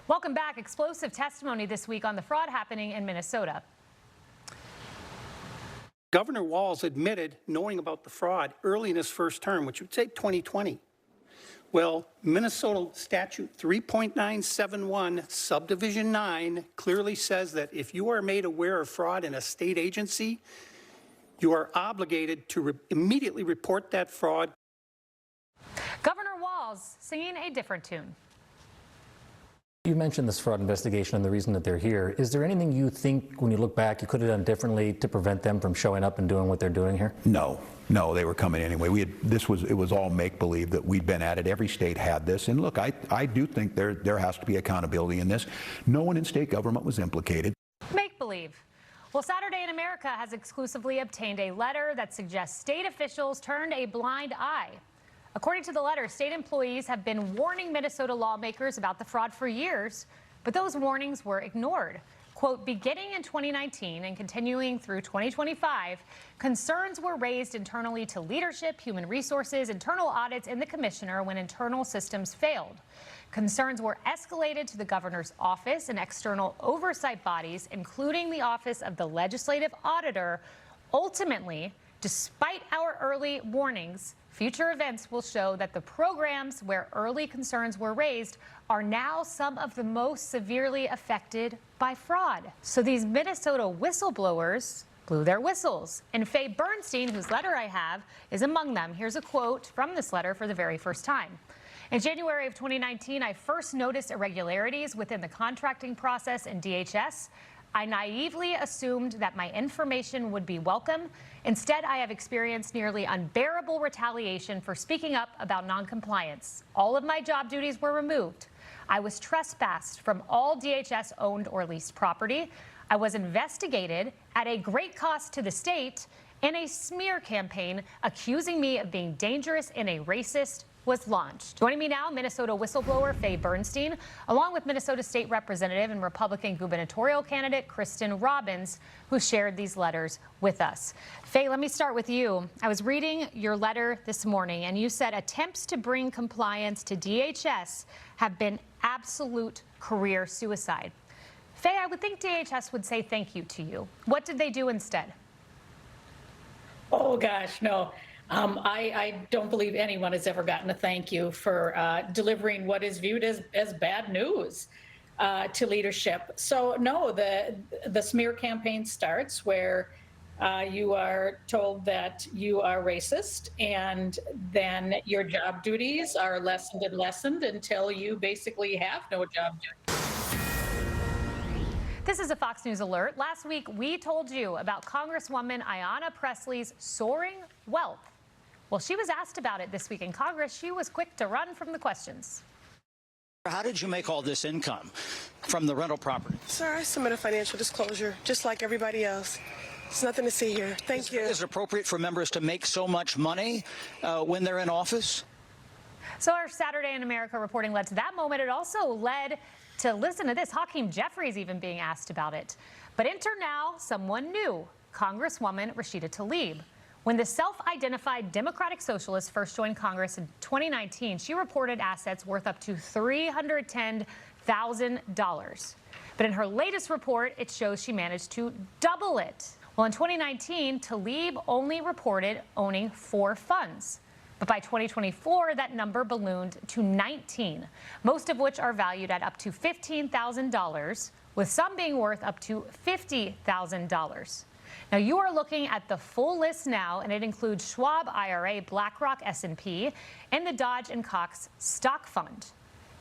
Welcome back. Explosive testimony this week on the fraud happening in Minnesota. Governor Waltz admitted knowing about the fraud early in his first term, which would say 2020. Well, Minnesota Statute 3.971, Subdivision 9, clearly says that if you are made aware of fraud in a state agency, you are obligated to immediately report that fraud. Governor Waltz singing a different tune. You mentioned this fraud investigation and the reason that they're here. Is there anything you think, when you look back, you could have done differently to prevent them from showing up and doing what they're doing here? No, they were coming anyway. It was all make-believe that we'd been at it. Every state had this. And look, I do think there has to be accountability in this. No one in state government was implicated. Make-believe. Well, Saturday in America has exclusively obtained a letter that suggests state officials turned a blind eye. According to the letter, state employees have been warning Minnesota lawmakers about the fraud for years, but those warnings were ignored. Quote, beginning in 2019 and continuing through 2025, concerns were raised internally to leadership, human resources, internal audits, and the commissioner when internal systems failed. Concerns were escalated to the governor's office and external oversight bodies, including the office of the legislative auditor. Ultimately, despite our early warnings, future events will show that the programs where early concerns were raised are now some of the most severely affected by fraud. So these Minnesota whistleblowers blew their whistles. And Faye Bernstein, whose letter I have, is among them. Here's a quote from this letter for the very first time. In January of 2019, I first noticed irregularities within the contracting process in DHS. I naively assumed that my information would be welcome. Instead, I have experienced nearly unbearable retaliation for speaking up about noncompliance. All of my job duties were removed. I was trespassed from all DHS-owned or leased property. I was investigated at a great cost to the state, and a smear campaign accusing me of being dangerous and a racist was launched. Joining me now, Minnesota whistleblower Faye Bernstein, along with Minnesota State Representative and Republican gubernatorial candidate Kristen Robbins, who shared these letters with us. Faye, let me start with you. I was reading your letter this morning, and you said attempts to bring compliance to DHS have been absolute career suicide. Faye, I would think DHS would say thank you to you. What did they do instead? Oh, gosh, no. I don't believe anyone has ever gotten a thank you for delivering what is viewed as bad news to leadership. So, no, the smear campaign starts where you are told that you are racist, and then your job duties are lessened and lessened until you basically have no job duties. This is a Fox News alert. Last week, we told you about Congresswoman Ayanna Pressley's soaring wealth. Well, she was asked about it this week in Congress. She was quick to run from the questions. How did you make all this income from the rental property? Sir, I submit a financial disclosure, just like everybody else. There's nothing to see here. Thank you. Is it appropriate for members to make so much money when they're in office? So our Saturday in America reporting led to that moment. It also led to, listen to this, Hakeem Jeffries even being asked about it. But enter now someone new, Congresswoman Rashida Tlaib. When the self-identified Democratic Socialist first joined Congress in 2019, she reported assets worth up to $310,000. But in her latest report, it shows she managed to double it. Well, in 2019, Tlaib only reported owning 4 funds. But by 2024, that number ballooned to 19, most of which are valued at up to $15,000, with some being worth up to $50,000. Now, you are looking at the full list now, and it includes Schwab IRA, BlackRock S&P, and the Dodge & Cox Stock Fund.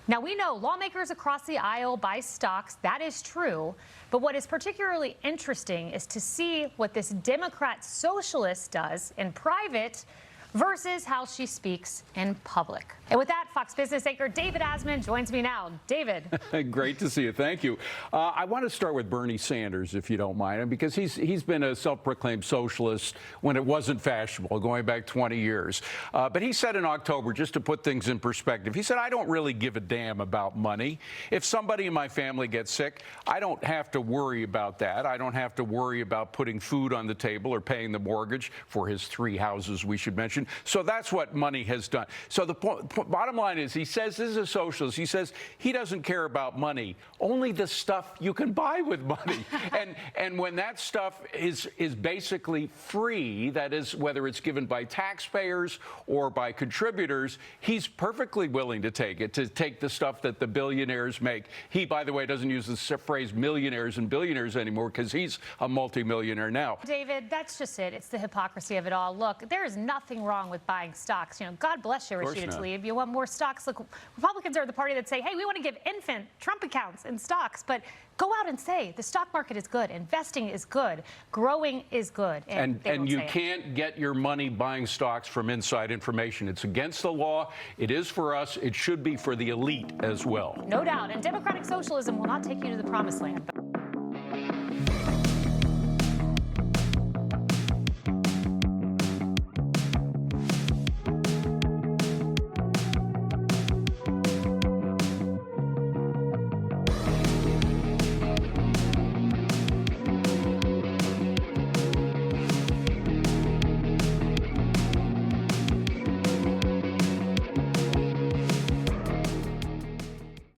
Now, we know lawmakers across the aisle buy stocks. That is true. But what is particularly interesting is to see what this Democrat socialist does in private versus how she speaks in public. And with that, Fox Business anchor David Asman joins me now. David. Great to see you. Thank you. I want to start with Bernie Sanders, if you don't mind, because he's been a self-proclaimed socialist when it wasn't fashionable, going back 20 years. But he said in October, just to put things in perspective, he said, I don't really give a damn about money. If somebody in my family gets sick, I don't have to worry about that. I don't have to worry about putting food on the table or paying the mortgage for his 3 houses, we should mention. information. So that's what money has done. So the bottom line is, he says this is a socialist. He says he doesn't care about money, only the stuff you can buy with money. and when that stuff is basically free, that is, whether it's given by taxpayers or by contributors, he's perfectly willing to take it, to take the stuff that the billionaires make. He, by the way, doesn't use the phrase millionaires and billionaires anymore because he's a multimillionaire now. David, that's just it. It's the hypocrisy of it all. Look, there is nothing wrong with buying stocks. You know, God bless you, Rashida Tlaib. You want more stocks? Look, Republicans are the party that say, hey, we want to give infant Trump accounts in stocks, but go out and say the stock market is good, investing is good, growing is good. And you can't get your money buying stocks from inside information. It's against the law. It is for us. It should be for the elite as well. No doubt. And democratic socialism will not take you to the promised land.